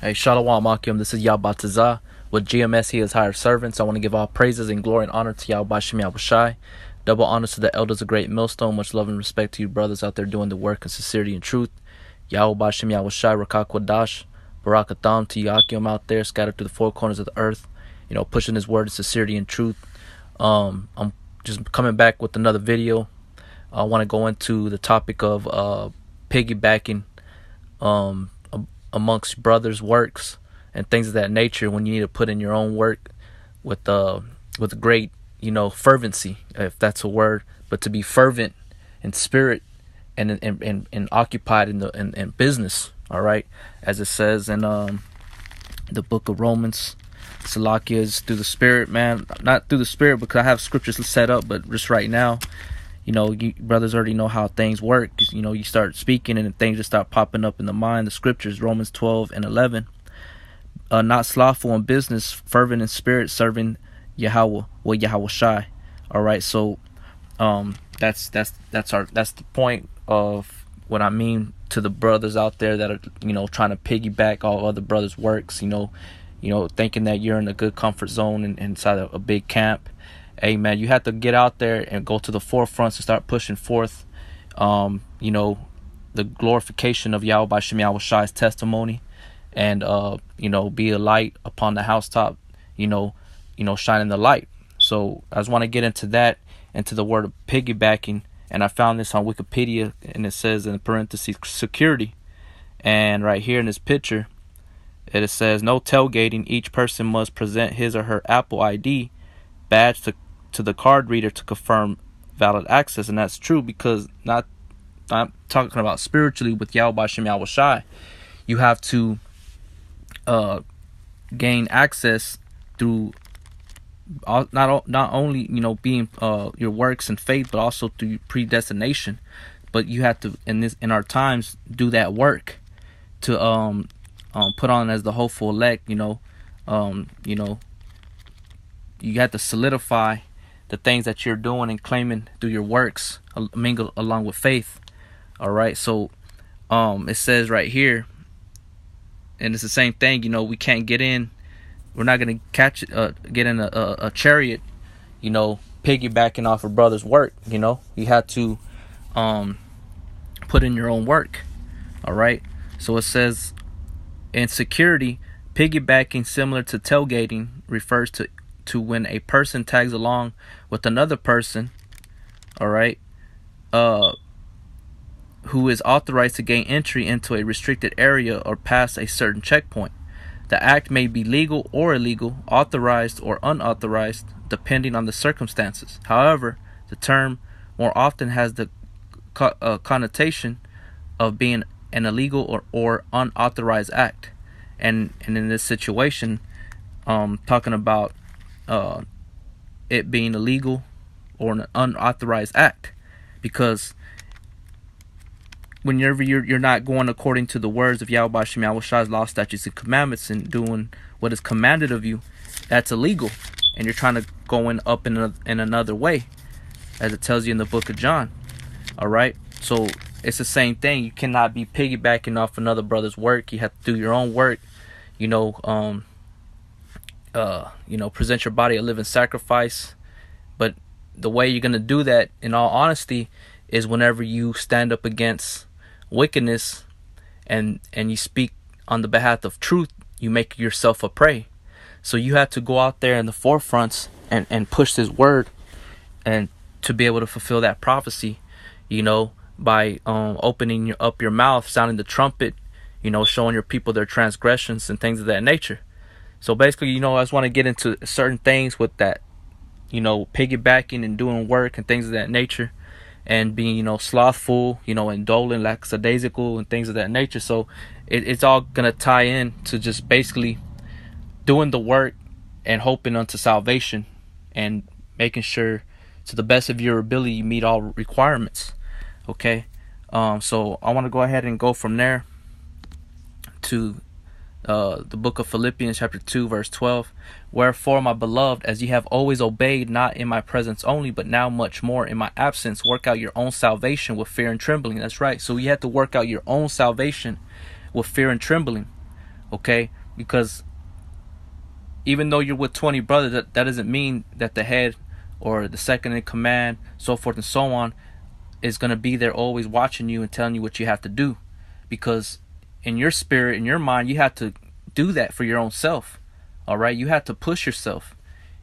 Hey, Shalom Akim, this is Yabatazah. With GMS, he is hired servants. I want to give all praises and glory and honor to Yahawashi. Double honors to the elders of Great Millstone. Much love and respect to you brothers out there doing the work in sincerity and truth. Yahawashi, Rakakwadash, Barakatham to Yakim out there scattered to the four corners of the earth. Pushing his word in sincerity and truth. I'm just coming back with another video. I want to go into the topic of piggybacking amongst brothers' works and things of that nature, when you need to put in your own work with great fervency, if that's a word, but to be fervent in spirit and occupied in business. All right, as it says in the book of Romans, Salakia is through the Spirit, man. Not through the Spirit because I have scriptures set up, but just right now, you brothers already know how things work. You start speaking and things just start popping up in the mind. The scriptures, Romans 12:11. Not slothful in business, fervent in spirit, serving Yahweh, Yahawashi. All right, so that's the point of what I mean to the brothers out there that are trying to piggyback all other brothers' works. Thinking that you're in a good comfort zone inside a big camp. Hey man, you have to get out there and go to the forefronts and start pushing forth, the glorification of Yahawashi's testimony, and be a light upon the housetop, shining the light. So I just want to get into that, into the word of piggybacking, and I found this on Wikipedia, and it says in parentheses security, and right here in this picture, it says no tailgating. Each person must present his or her Apple ID badge to the card reader to confirm valid access. And that's true, because I'm talking about spiritually with Yahawashi. You have to gain access through not only being your works and faith, but also through predestination. But you have to in our times do that work to put on as the hopeful elect. You have to solidify the things that you're doing and claiming through your works, mingle along with faith. All right, so it says right here, and it's the same thing. We can't get in. We're not gonna get in a chariot, piggybacking off of brothers' work. You have to put in your own work. All right, so it says in security, piggybacking, similar to tailgating, refers to when a person tags along with another person, all right, who is authorized to gain entry into a restricted area or pass a certain checkpoint. The act may be legal or illegal, authorized or unauthorized, depending on the circumstances. However, the term more often has the connotation of being an illegal or unauthorized act. And in this situation, talking about it being illegal or an unauthorized act, because whenever you're not going according to the words of Yahawashi, law, statutes, and commandments, and doing what is commanded of you, that's illegal, and you're trying to go up in another way, as it tells you in the book of John. All right, so it's the same thing. You cannot be piggybacking off another brother's work. You have to do your own work. Present your body a living sacrifice. But the way you're gonna do that, in all honesty, is whenever you stand up against wickedness and you speak on the behalf of truth, you make yourself a prey. So you have to go out there in the forefronts and push this word, and to be able to fulfill that prophecy, by opening up your mouth, sounding the trumpet, showing your people their transgressions and things of that nature. So basically, I just want to get into certain things with that, piggybacking and doing work and things of that nature, and being, slothful, indolent, lackadaisical, and things of that nature. So it's all going to tie in to just basically doing the work and hoping unto salvation, and making sure to the best of your ability you meet all requirements. Okay, so I want to go ahead and go from there to the book of Philippians chapter 2 verse 12. Wherefore, my beloved, as ye have always obeyed, not in my presence only, but now much more in my absence, work out your own salvation with fear and trembling. That's right. So you have to work out your own salvation with fear and trembling. Okay, because even though you're with 20 brothers, that doesn't mean that the head or the second in command, so forth and so on, is going to be there always watching you and telling you what you have to do. Because in your spirit, in your mind, you have to do that for your own self. All right, you have to push yourself.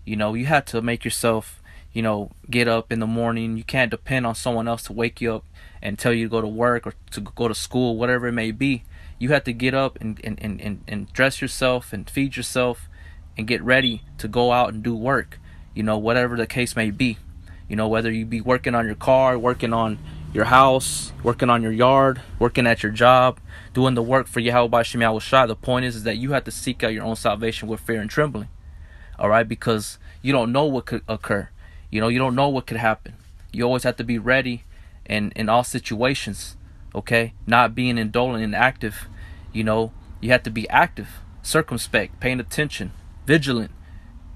You have to make yourself, get up in the morning. You can't depend on someone else to wake you up and tell you to go to work or to go to school, whatever it may be. You have to get up and dress yourself and feed yourself and get ready to go out and do work, whatever the case may be. Whether you be working on your car, working on your house, working on your yard, working at your job, doing the work for Yahawashi. The point is that you have to seek out your own salvation with fear and trembling. All right, because you don't know what could occur. You don't know what could happen. You always have to be ready in all situations. Okay, not being indolent and inactive. You have to be active, circumspect, paying attention, vigilant.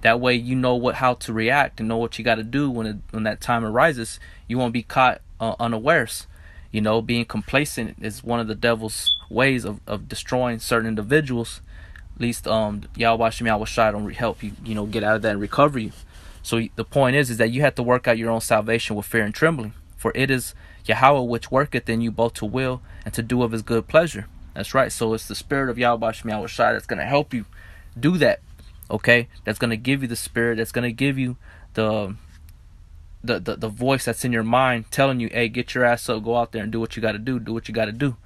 That way you know how to react and know what you got to do when that time arises. You won't be caught unawares. Being complacent is one of the devil's ways of destroying certain individuals. At least Yahawashi don't help you, get out of that and recover you. So the point is that you have to work out your own salvation with fear and trembling. For it is Yahweh which worketh in you both to will and to do of his good pleasure. That's right. So it's the spirit of Yahawashi that's going to help you do that. Okay, that's going to give you the spirit. That's going to give you the voice that's in your mind telling you, hey, get your ass up, go out there and do what you got to do. Do what you got to do.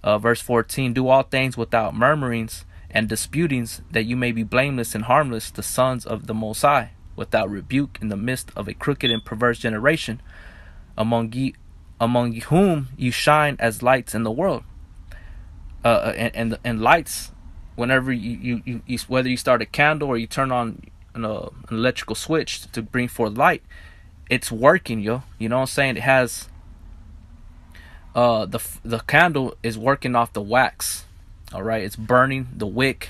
Verse 14, do all things without murmurings and disputings, that you may be blameless and harmless, the sons of the Most High, without rebuke in the midst of a crooked and perverse generation, among whom you shine as lights in the world. And lights, whenever you whether you start a candle or you turn on an electrical switch to bring forth light, it's working, yo. You know what I'm saying? It has the candle is working off the wax. All right, it's burning the wick,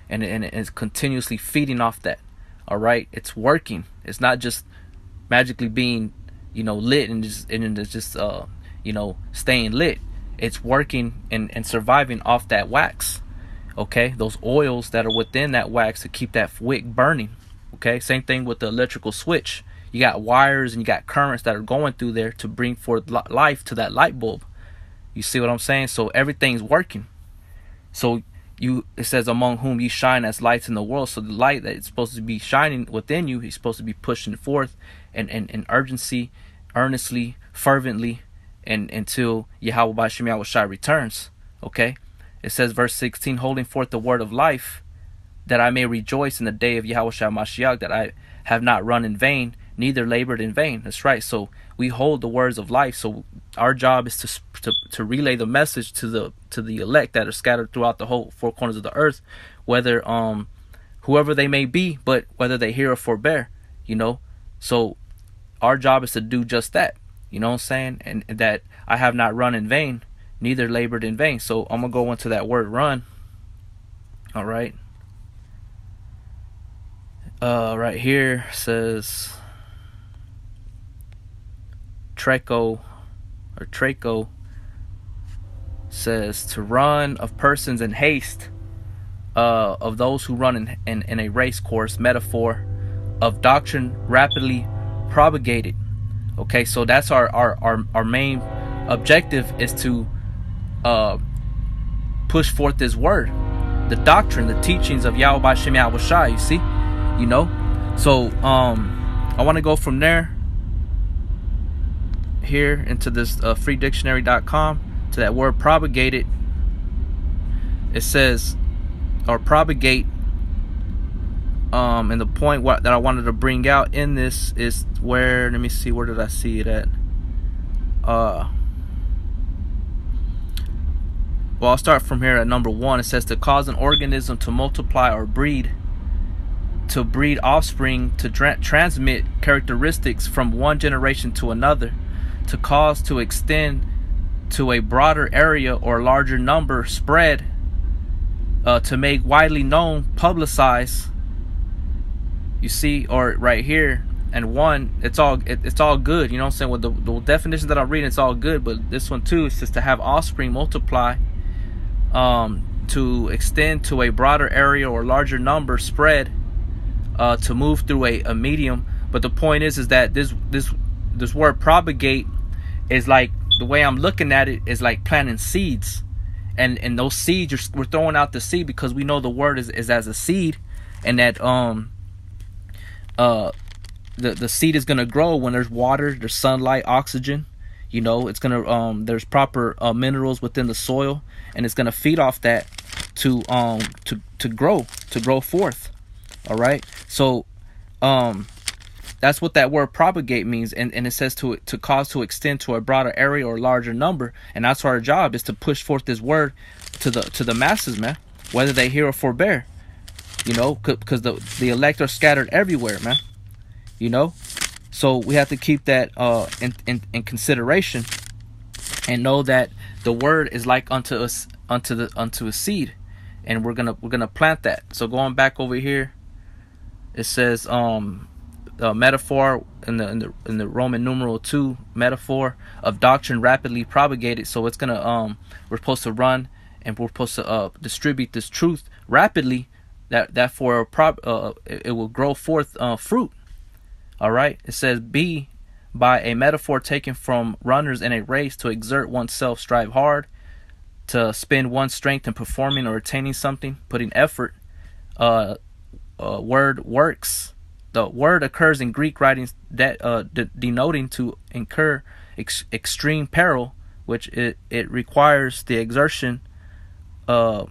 and it's continuously feeding off that. All right, it's working. It's not just magically being lit and just staying lit. It's working and surviving off that wax. Okay, those oils that are within that wax to keep that wick burning. Okay, same thing with the electrical switch. You got wires and you got currents that are going through there to bring forth life to that light bulb. You see what I'm saying? So everything's working. So it says, among whom you shine as lights in the world. So the light that is supposed to be shining within you, he's supposed to be pushing forth in urgency, earnestly, fervently, and until Yahawashi returns. Okay. It says, verse 16, holding forth the word of life, that I may rejoice in the day of Yahawashi Mashiach, that I have not run in vain, neither labored in vain. That's right. So we hold the words of life. So our job is to relay the message to the elect that are scattered throughout the whole four corners of the earth, whether whoever they may be, but whether they hear or forbear. So our job is to do just that. You know what I'm saying? And that I have not run in vain, neither labored in vain. So I'm going to go into that word run. All right. Right here says Traco says to run of persons in haste, of those who run in a race course, metaphor of doctrine rapidly propagated. Okay, so that's our main objective, is to push forth this word, the doctrine, the teachings of Yahawashi. You see, so I want to go from there here into this freedictionary.com to that word propagated. It says, or propagate, and the point that I wanted to bring out in this is where, let me see, where did I see it at? Well, I'll start from here at number 1. It says to cause an organism to multiply or breed, to breed offspring, to transmit characteristics from one generation to another, to cause to extend to a broader area or larger number, spread, to make widely known, publicize. You see, or right here, and 1, it's all good. You know what I'm saying? With the definitions that I'm reading, it's all good. But this one too, is just to have offspring multiply, to extend to a broader area or larger number spread, to move through a medium. But the point is that this word propagate is like, the way I'm looking at it is like planting seeds, and those seeds, we're throwing out the seed because we know the word is as a seed, and that the seed is gonna grow when there's water, there's sunlight, oxygen. It's gonna there's proper minerals within the soil, and it's gonna feed off that to grow forth. All right, so that's what that word propagate means, and it says to cause to extend to a broader area or larger number, and that's our job, is to push forth this word to the masses, man, whether they hear or forbear, because the elect are scattered everywhere, man. So we have to keep that in consideration, and know that the word is like unto us, unto a seed, and we're gonna plant that. So going back over here, it says metaphor in the Roman numeral 2 metaphor of doctrine rapidly propagated. So it's gonna we're supposed to run, and we're supposed to distribute this truth rapidly, that for it will grow forth fruit. All right, it says, B, by a metaphor taken from runners in a race, to exert oneself, strive hard, to spend one's strength in performing or attaining something, putting effort. Word works. The word occurs in Greek writings that denoting to incur extreme peril, which it requires the exertion of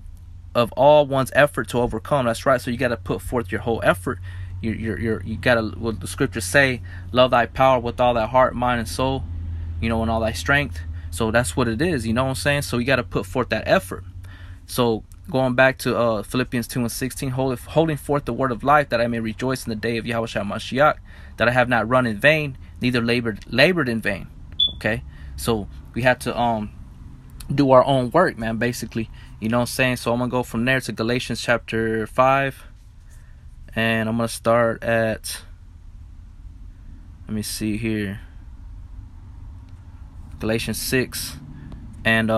all one's effort to overcome. That's right. So you got to put forth your whole effort. You gotta, what the scriptures say, love thy power with all thy heart, mind, and soul, and all thy strength. So that's what it is, you know what I'm saying? So you gotta put forth that effort. So going back to Philippians 2:16, holding forth the word of life, that I may rejoice in the day of Yahawashi Mashiach, that I have not run in vain, neither labored in vain. Okay, so we have to do our own work, man, basically, you know what I'm saying? So I'm gonna go from there to Galatians chapter 5. And I'm going to start at, let me see here, Galatians 6 and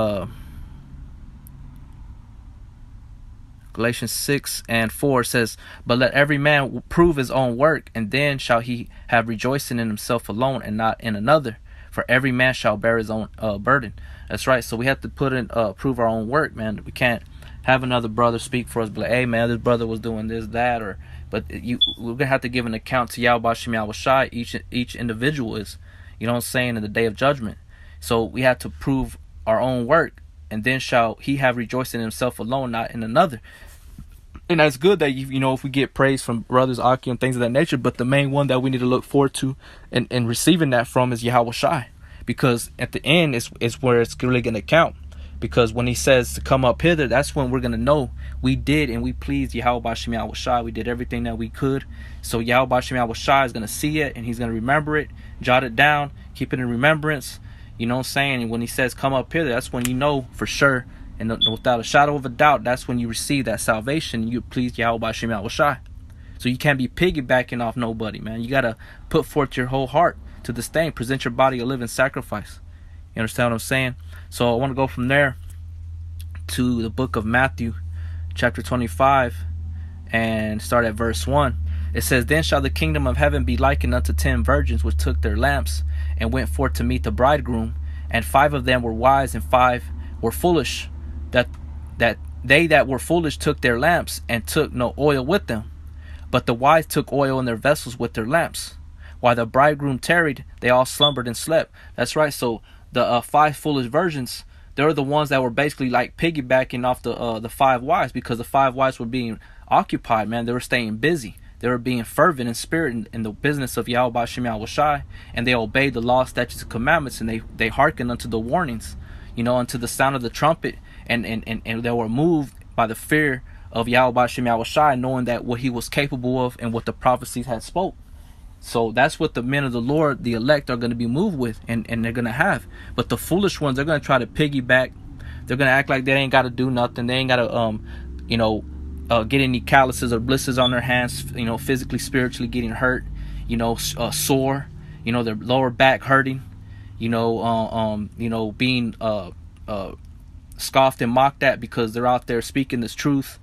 Galatians 6 and 4 says, but let every man prove his own work, and then shall he have rejoicing in himself alone and not in another. For every man shall bear his own burden. That's right. So we have to prove our own work, man. We can't have another brother speak for us, be like, hey, man, this brother was doing this, that, but we're gonna have to give an account to Yahawashi. Each individual is, you know what I'm saying, in the day of judgment. So we have to prove our own work, and then shall he have rejoicing in himself alone, not in another. And that's good that if we get praise from brothers, Aki, and things of that nature, but the main one that we need to look forward to and receiving that from is Yahawashi, because at the end is where it's really gonna count. Because when he says to come up hither, that's when we're going to know we did and we pleased Yahawashi. We did everything that we could. So Yahawashi is going to see it, and he's going to remember it, jot it down, keep it in remembrance. You know what I'm saying? And when he says come up hither, that's when you know for sure, and without a shadow of a doubt, that's when you receive that salvation. You please Yahawashi. So you can't be piggybacking off nobody, man. You got to put forth your whole heart to this thing. Present your body a living sacrifice. You understand what I'm saying? So I want to go from there to the book of Matthew, chapter 25, and start at verse 1. It says, then shall the kingdom of heaven be likened unto 10 virgins, which took their lamps, and went forth to meet the bridegroom. And 5 of them were wise, and 5 were foolish. That they that were foolish took their lamps, and took no oil with them. But the wise took oil in their vessels with their lamps. While the bridegroom tarried, they all slumbered and slept. That's right. So the 5 foolish virgins, they're the ones that were basically like piggybacking off the 5 wise, because the 5 wise were being occupied, man. They were staying busy. They were being fervent in spirit in the business of Yahawashi, and they obeyed the law, statutes, and commandments, and they hearkened unto the warnings, unto the sound of the trumpet, and they were moved by the fear of Yahawashi, knowing that what he was capable of and what the prophecies had spoke. So that's what the men of the Lord, the elect, are going to be moved with, and they're going to have. But the foolish ones, they're going to try to piggyback. They're going to act like they ain't got to do nothing. They ain't got to, get any calluses or blisters on their hands, physically, spiritually getting hurt, sore, their lower back hurting, being scoffed and mocked at because they're out there speaking this truth